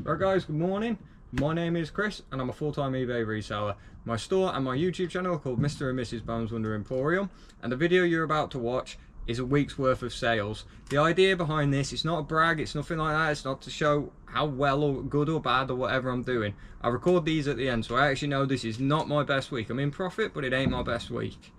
Right guys, good morning. My name is Chris and I'm a full-time eBay reseller. My store and my YouTube channel are called Mr. and Mrs. Bones Wonder Emporium, and the video you're about to watch is a week's worth of sales. The idea behind this, it's not a brag, it's nothing like that, it's not to show how well or good or bad or whatever I'm doing. I record these at the end, so I actually know this is not my best week. I'm in profit, but it ain't my best week.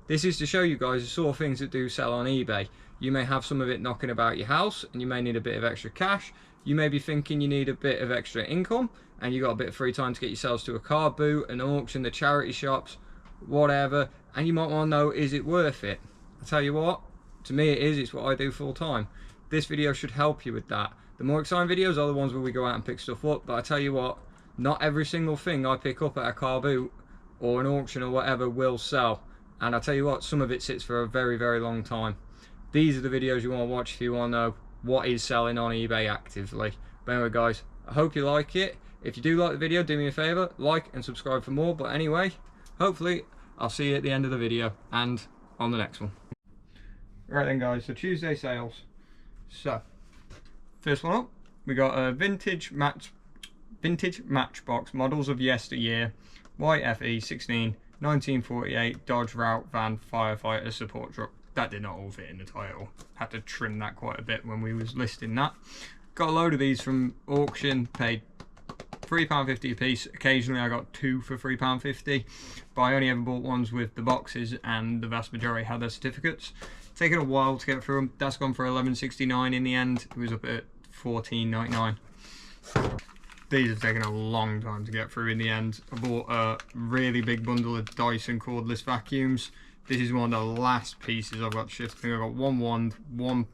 This is to show you guys the sort of things that do sell on eBay. You may have some of it knocking about your house and you may need a bit of extra cash. You may be thinking you need a bit of extra income and you got a bit of free time to get yourselves to a car boot, an auction, the charity shops, whatever, and you might want to know, is it worth it? I tell you what, to me it is. It's what I do full time. This video should help you with that. The more exciting videos are the ones where we go out and pick stuff up, but I tell you what, not every single thing I pick up at a car boot or an auction or whatever will sell. And I tell you what, some of it sits for a very, very long time. These are the videos you want to watch if you want to know what is selling on eBay actively. But anyway guys, I hope you like it. If you do like the video, do me a favour, like and subscribe for more. But anyway, hopefully I'll see you at the end of the video and on the next one. Right then guys, so Tuesday sales. So, first one up, we got a vintage Matchbox models of yesteryear, white FE 16 1948 Dodge Route Van Firefighter support truck. That did not all fit in the title. Had to trim that quite a bit when we was listing that. Got a load of these from auction, paid £3.50 a piece. Occasionally I got two for £3.50, but I only ever bought ones with the boxes and the vast majority had their certificates. Taken a while to get through them. That's gone for £11.69 in the end. It was up at £14.99. These have taken a long time to get through in the end. I bought a really big bundle of Dyson cordless vacuums. This is one of the last pieces I've got shipped. I think I've got one wand, one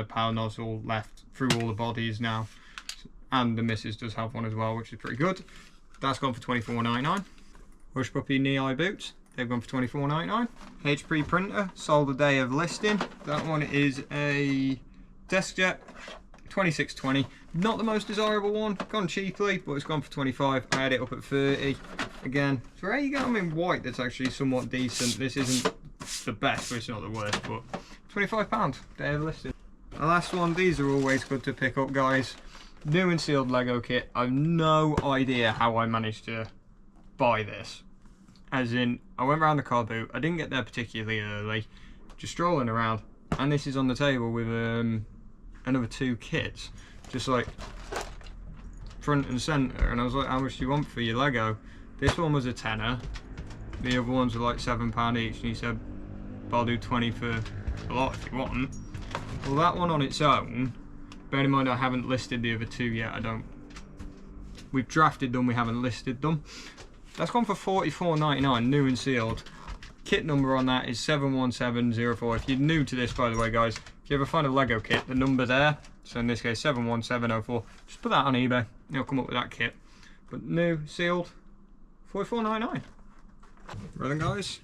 power nozzle left through all the bodies now. And the missus does have one as well, which is pretty good. That's gone for £24.99. Hush Puppy knee-high boots. They've gone for £24.99. HP printer, sold the day of listing. That one is a DeskJet 2620. Not the most desirable one, gone cheaply, but it's gone for 25. I had it up at 30. Again, so there you go. I'm in white, that's actually somewhat decent. This isn't the best, but it's not the worst, but £25, day of listing. The last one, these are always good to pick up, guys. New and sealed Lego kit. I've no idea how I managed to buy this. As in, I went around the car boot, I didn't get there particularly early, just strolling around, and this is on the table with another two kits, just like front and centre, and I was like, how much do you want for your Lego? This one was a tenner, the other ones were like £7 each, and he said, but I'll do 20 for a lot if you want. Well, that one on its own, bear in mind I haven't listed the other two yet, we've drafted them, we haven't listed them. That's gone for £44.99, new and sealed. Kit number on that is 71704. If you're new to this, by the way guys, if you ever find a Lego kit, the number there, so in this case 71704, just put that on eBay, you'll come up with that kit. But new, sealed, £44.99. Right then guys,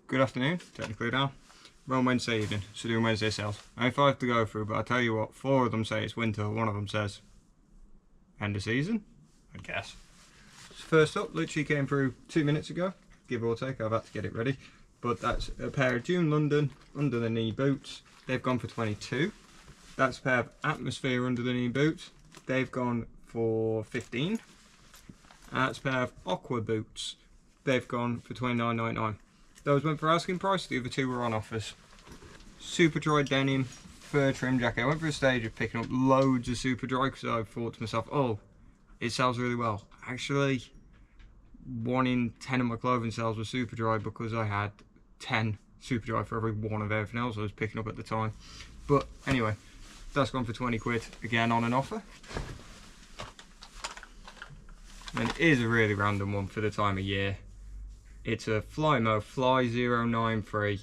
good afternoon, technically now. We're on Wednesday evening, so doing Wednesday sales. I have 5 to go through, but I tell you what, 4 of them say it's winter, one of them says end of season, I guess. First up, literally came through 2 minutes ago, give or take. I've had to get it ready, but that's a pair of June London under the knee boots. They've gone for 22. That's a pair of Atmosphere under the knee boots. They've gone for 15. That's a pair of Aqua boots. They've gone for 29.99. Those went for asking price. The other two were on offers. Superdry denim fur trim jacket. I went for a stage of picking up loads of Superdry because I thought to myself, oh, it sells really well. Actually, 1 in 10 of my clothing sales was Superdry because I had 10 Superdry for every one of everything else I was picking up at the time. But anyway, that's gone for 20 quid, again on an offer. And it is a really random one for the time of year. It's a Flymo Fly 093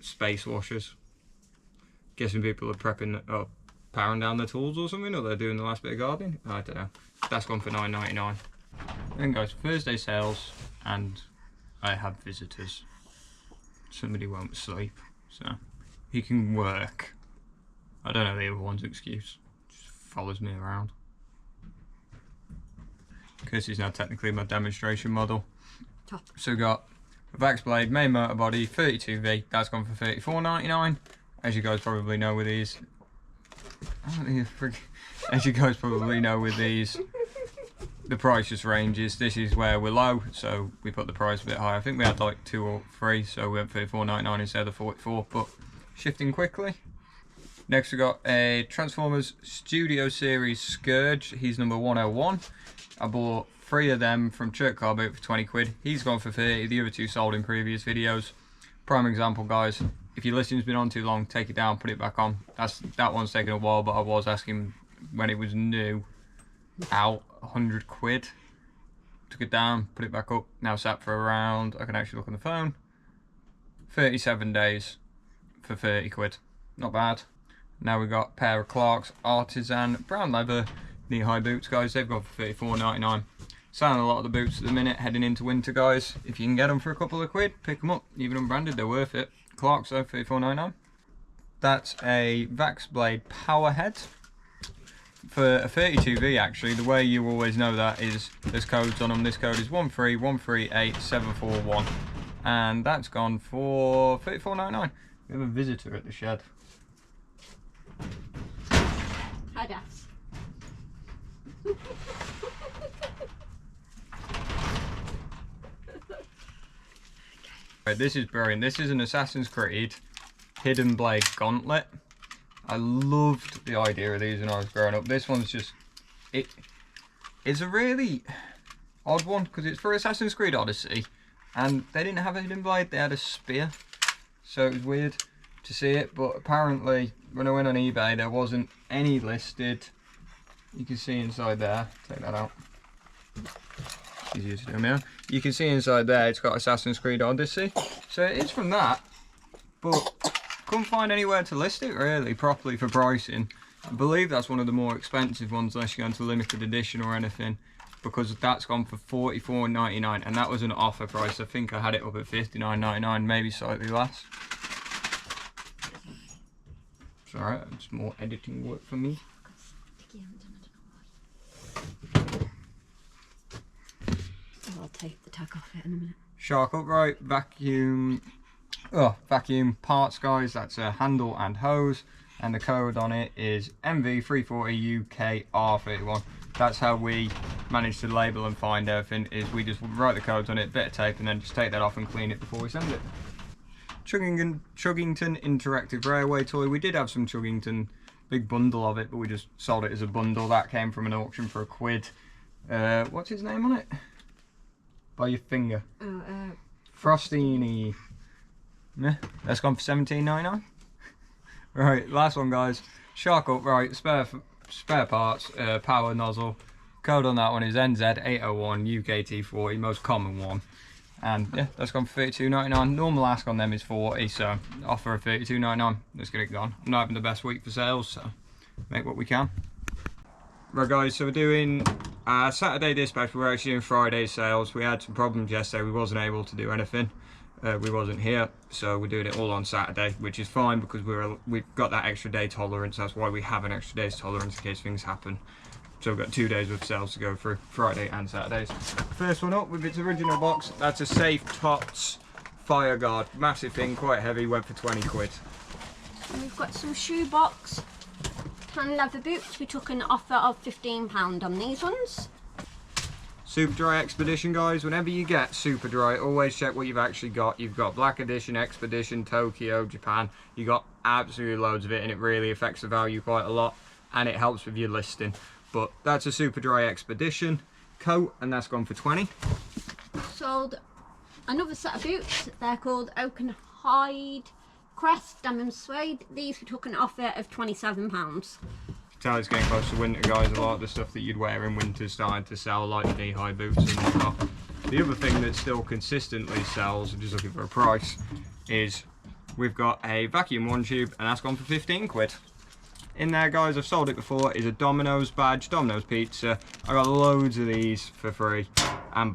space washers. Guessing people are prepping up, powering down their tools or something, or they're doing the last bit of gardening. I don't know. That's gone for £9.99. Then guys, Thursday sales, and I have visitors. Somebody won't sleep, so he can work. I don't know the other one's excuse. Just follows me around. Because he's now technically my demonstration model. So we got a Vaxblade main motor body 32V. That's gone for £34.99. As you guys probably know with these, I don't think as you guys probably know with these, the price just ranges. This is where we're low, so we put the price a bit higher. I think we had like 2 or 3, so we went $34.99 instead of 44, but shifting quickly. Next we got a Transformers Studio Series Scourge. He's number 101. I bought 3 of them from Church Car Boot for 20 quid. He's gone for 30. The other 2 sold in previous videos. Prime example, guys. If your listing's been on too long, take it down, put it back on. That one's taken a while, but I was asking when it was new out 100 quid. Took it down, put it back up. Now sat for around, I can actually look on the phone, 37 days for 30 quid. Not bad. Now we've got a pair of Clark's Artisan brown leather knee-high boots, guys. They've gone for $34.99. Selling a lot of the boots at the minute, heading into winter, guys. If you can get them for a couple of quid, pick them up. Even unbranded, they're worth it. Clark's though, $34.99. That's a Vaxblade Powerhead. For a 32V, actually, the way you always know that is there's codes on them. This code is 131387141, and that's gone for $34.99. We have a visitor at the shed. Hi, Das. Right, this is brilliant. This is an Assassin's Creed Hidden Blade Gauntlet. I loved the idea of these when I was growing up. This one's just, it's a really odd one because it's for Assassin's Creed Odyssey, and they didn't have a hidden blade, they had a spear, so it was weird to see it. But apparently when I went on eBay there wasn't any listed. You can see inside there, take that out, it's easier to do now. You can see inside there it's got Assassin's Creed Odyssey, so it's from that, but couldn't find anywhere to list it really properly for pricing. I believe that's one of the more expensive ones unless you go into limited edition or anything, because that's gone for $44.99, and that was an offer price. I think I had it up at $59.99, maybe slightly less. It's alright, it's more editing work for me. I'll take the tag off it in a minute. Shark Upright vacuum parts, guys. That's a handle and hose, and the code on it is MV340UKR31. That's how we manage to label and find everything, is we just write the codes on it, bit of tape, and then just take that off and clean it before we send it. Chuggington Interactive Railway toy. We did have some Chuggington, big bundle of it, but we just sold it as a bundle. That came from an auction for £1. What's his name on it? By your finger. Frostini. Yeah, that's gone for $17.99. Right, last one, guys. Shark Upright spare parts, power nozzle. Code on that one is NZ801 UKT40, most common one. And yeah, that's gone for $32.99. Normal ask on them is $40, so offer of $32.99. Let's get it gone. I'm not having the best week for sales, so make what we can. Right, guys, so we're doing Saturday dispatch. We're actually doing Friday sales. We had some problems yesterday. We wasn't able to do anything. We wasn't here, so we're doing it all on Saturday, which is fine because we've got that extra day tolerance. That's why we have an extra day's tolerance in case things happen. So we've got 2 days of sales to go through, Friday and Saturdays. First one up with its original box, that's a Safe Tots Fire Guard. Massive thing, quite heavy, went for 20 quid. And we've got some shoebox tan leather boots. We took an offer of £15 on these ones. Super Dry Expedition, guys. Whenever you get Super Dry, always check what you've actually got. You've got Black Edition, Expedition, Tokyo, Japan. You got absolutely loads of it, and it really affects the value quite a lot, and it helps with your listing. But that's a Super Dry Expedition coat, and that's gone for 20. Sold another set of boots. They're called Oak and Hide Crest Denim Suede. These we took an offer of £27. Tell it's getting close to winter, guys. A lot of the stuff that you'd wear in winter is starting to sell, like knee-high boots and whatnot. The other thing that still consistently sells, I'm just looking for a price, is we've got a vacuum one tube, and that's gone for 15 quid. In there, guys, I've sold it before, is a Domino's badge, Domino's pizza. I got loads of these for free, and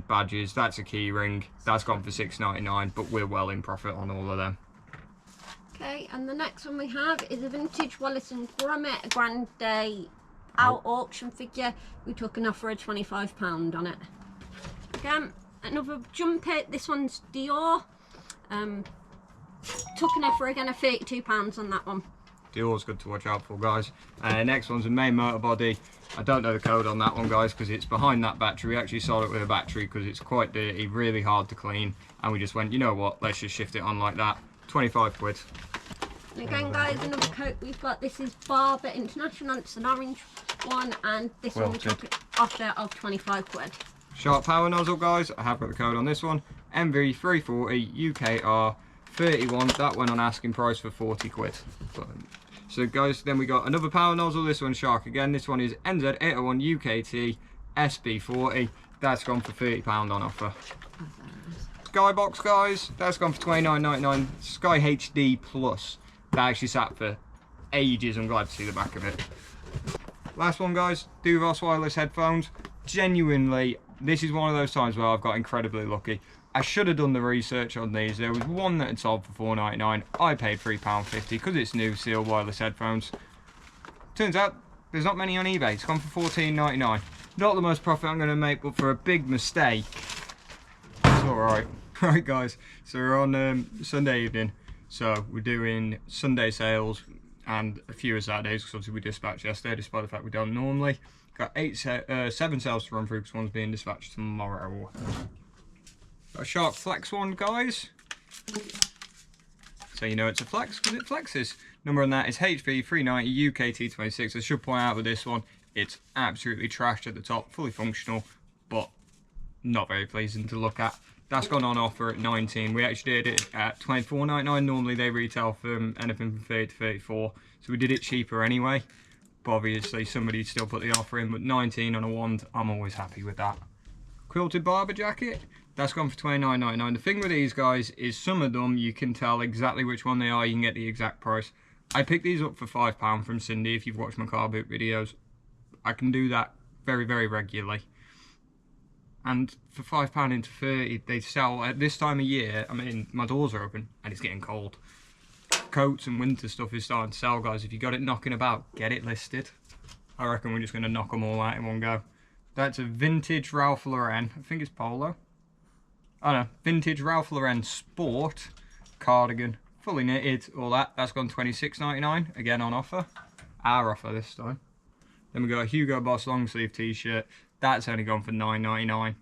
badges. That's a key ring. That's gone for $6.99, but we're well in profit on all of them. Okay, and the next one we have is a vintage Wallace and Gromit Grande out auction figure. We took an offer of £25 on it. Again, another jumper. This one's Dior. Took an offer again of £32 on that one. They're always good to watch out for, guys. Next one's a main motor body. I don't know the code on that one, guys, because it's behind that battery. We actually sold it with a battery because it's quite dirty, really hard to clean, and we just went, you know what, let's just shift it on like that. 25 quid. And again, guys, another coat we've got. This is Barber International. It's an orange one, and this one we took it off there of 25 quid. Shark power nozzle, guys. I have got the code on this one. MV340 UKR 31. That went on asking price for 40 quid. So guys, then we got another power nozzle. This one's Shark again. This one is NZ801 UKT SB40. That's gone for £30 on offer. Skybox, guys. That's gone for £29.99. Sky HD Plus. That actually sat for ages. I'm glad to see the back of it. Last one, guys. Duvos wireless headphones. Genuinely, this is one of those times where I've got incredibly lucky. I should have done the research on these. There was one that had sold for £4.99. I paid £3.50 because it's new Seal wireless headphones. Turns out there's not many on eBay. It's gone for £14.99. Not the most profit I'm going to make, but for a big mistake, it's alright. Right, guys, so we're on Sunday evening. So we're doing Sunday sales and a few of Saturdays because obviously we dispatched yesterday, despite the fact we don't normally. Got 7 sales to run through because one's being dispatched tomorrow. Got a Shark Flex one, guys. So you know it's a flex because it flexes. Number on that is HV390 UKT26. I should point out with this one, it's absolutely trashed at the top, fully functional, but not very pleasing to look at. That's gone on offer at 19. We actually did it at $24.99. Normally they retail from anything from 30 to 34, so we did it cheaper anyway. But obviously somebody still put the offer in, but 19 on a wand, I'm always happy with that. Quilted Barber jacket. That's gone for $29.99. The thing with these, guys, is some of them you can tell exactly which one they are. You can get the exact price. I picked these up for £5 from Cindy. If you've watched my car boot videos, I can do that very, very regularly. And for £5 into 30, they sell at this time of year. I mean, my doors are open and it's getting cold. Coats and winter stuff is starting to sell, guys. If you got it knocking about, get it listed. I reckon we're just going to knock them all out in one go. That's a vintage Ralph Lauren. I think it's polo. Oh no, vintage Ralph Lauren Sport cardigan, fully knitted, all that. That's gone $26.99, again on offer. Our offer this time. Then we got a Hugo Boss long sleeve t-shirt. That's only gone for $9.99.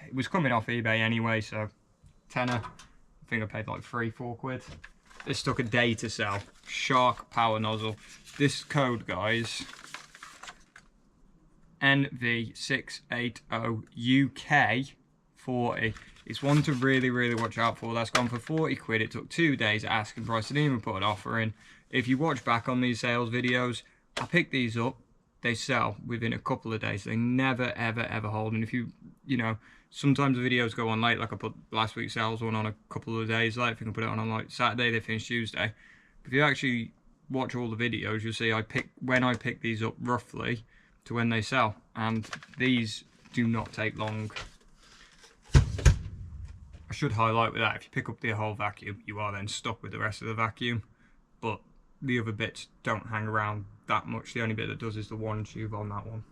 It was coming off eBay anyway, so tenner. I think I paid like £3-4 quid. This took a day to sell. Shark power nozzle. This code, guys, NV680UK40. It's one to really, really watch out for. That's gone for 40 quid. It took 2 days at asking price. I didn't even put an offer in. If you watch back on these sales videos, I picked these up. They sell within a couple of days. They never, ever, ever hold. And if you know, sometimes the videos go on late. Like I put last week's sales one on a couple of days late. If you can put it on like Saturday, they finish Tuesday. If you actually watch all the videos, you'll see when I pick these up roughly to when they sell. And these do not take long. I should highlight with that, if you pick up the whole vacuum, you are then stuck with the rest of the vacuum, but the other bits don't hang around that much. The only bit that does is the one tube on that one.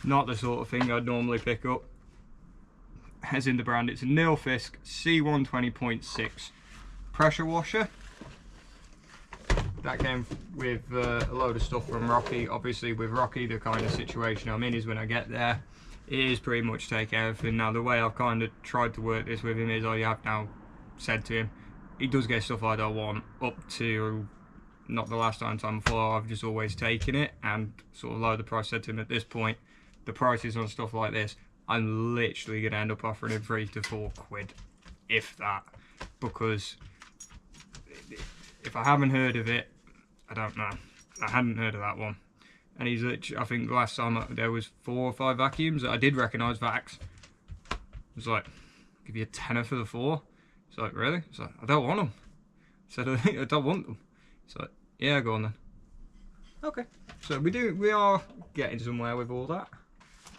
Not the sort of thing I'd normally pick up. As in the brand, it's a Nilfisk C120.6 pressure washer. That came with a load of stuff from Rocky. Obviously with Rocky, the kind of situation I'm in is when I get there, it is pretty much take everything. Now the way I've kind of tried to work this with him is I have now said to him, he does get stuff I don't want, up to not the last time before. I've just always taken it and sort of lowered the price. Said to him, at this point, the prices on stuff like this, I'm literally going to end up offering him 3 to 4 quid, if that, because if I haven't heard of it, I don't know. I hadn't heard of that one. And he's literally, I think last time there was 4 or 5 vacuums that I did recognise Vax. I was like, give you a tenner for the 4. He's like, really? He's like, I don't want them. I said, I don't want them. He's like, yeah, go on then. Okay. So we are getting somewhere with all that.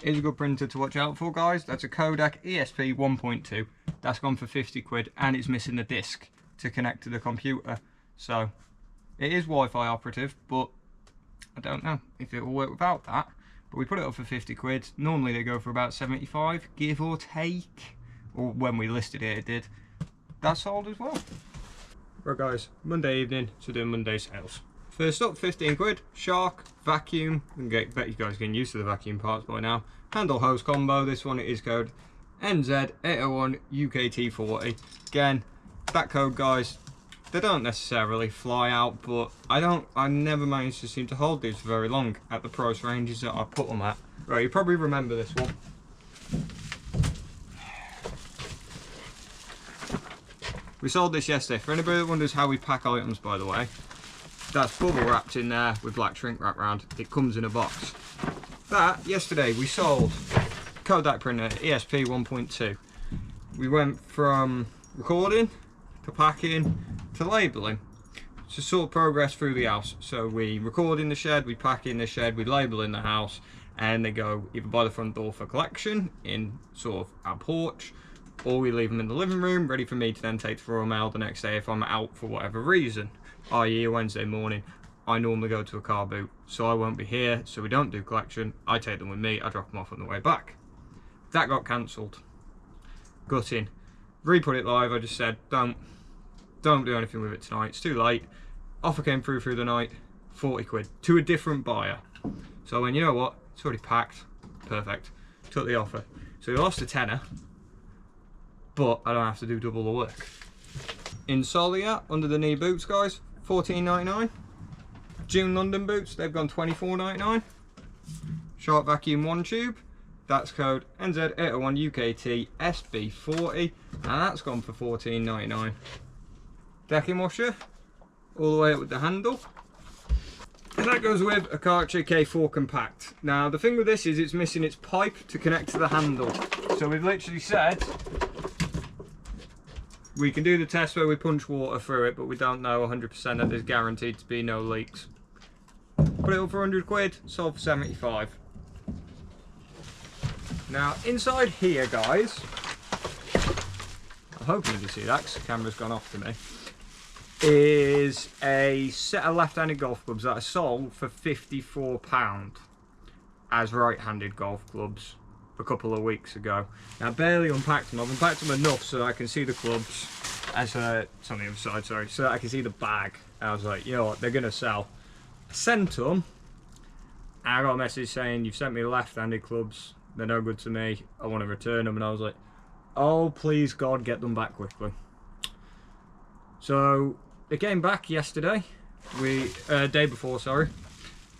Here's a good printer to watch out for, guys. That's a Kodak ESP 1.2. That's gone for 50 quid and it's missing the disc to connect to the computer. So it is Wi-Fi operative, but I don't know if it will work without that. But we put it up for 50 quid. Normally they go for about 75, give or take. Or when we listed it, it did. That's sold as well. Right guys, Monday evening, so doing Monday sales. First up, 15 quid, Shark vacuum. I bet you guys are getting used to the vacuum parts by now. Handle hose combo, this one is code NZ801UKT40. Again, that code, guys, they don't necessarily fly out, but I never managed to seem to hold these for very long at the price ranges that I put them at. Right, you probably remember this one. We sold this yesterday. For anybody that wonders how we pack items, by the way, that's bubble wrapped in there with black shrink wrap round. It comes in a box. That, yesterday, we sold Kodak printer ESP 1.2. We went from recording to packing to labelling. It's a sort of progress through the house. So we record in the shed, we pack in the shed, we label in the house, and they go either by the front door for collection in sort of our porch, or we leave them in the living room ready for me to then take to Royal Mail the next day if I'm out for whatever reason, i.e. Wednesday morning. I normally go to a car boot, so I won't be here, so we don't do collection. I take them with me, I drop them off on the way back. That got cancelled. Gutting. Re-put it live, I just said, don't do anything with it tonight, it's too late. Offer came through the night, 40 quid, to a different buyer. So I went, you know what, it's already packed, perfect. Took the offer. So we lost a tenner, but I don't have to do double the work. Insolia, under the knee boots, guys, $14.99. June London boots, they've gone $24.99. Shark vacuum 1 tube, that's code NZ801UKT SB40, and that's gone for $14.99. Decking washer, all the way up with the handle. And that goes with a Karcher K4 Compact. Now the thing with this is it's missing its pipe to connect to the handle. So we've literally said we can do the test where we punch water through it, but we don't know 100% that there's guaranteed to be no leaks. Put it up for 100 quid, sold for 75. Now inside here, guys, I'm hoping you can see that because the camera's gone off to me, is a set of left-handed golf clubs that are sold for £54 as right-handed golf clubs a couple of weeks ago. Now I barely unpacked them. I've unpacked them enough so that I can see the clubs, and it's on the other side, sorry, so that I can see the bag. And I was like, you know what, they're gonna sell. I sent them, and I got a message saying, you've sent me left-handed clubs, they're no good to me, I want to return them. And I was like, oh please God, get them back quickly. So they came back yesterday, day before, sorry,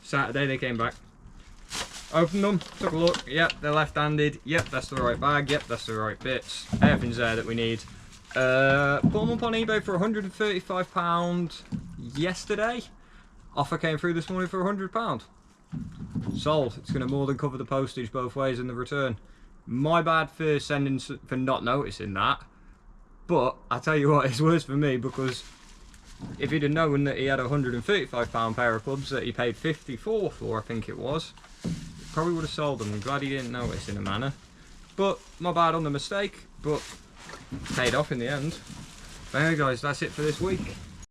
Saturday they came back. Opened them, took a look, yep, they're left-handed, yep, that's the right bag, yep, that's the right bits, everything's there that we need. Put them up on eBay for £135 yesterday. Offer came through this morning for £100. Sold. It's going to more than cover the postage both ways in the return. My bad for not noticing that, but I tell you what, it's worse for me, because if he'd have known that he had a £135 pair of clubs that he paid $54 for, I think it was, probably would have sold them. I'm glad he didn't notice in a manner. But my bad on the mistake, but paid off in the end. But anyway guys, that's it for this week.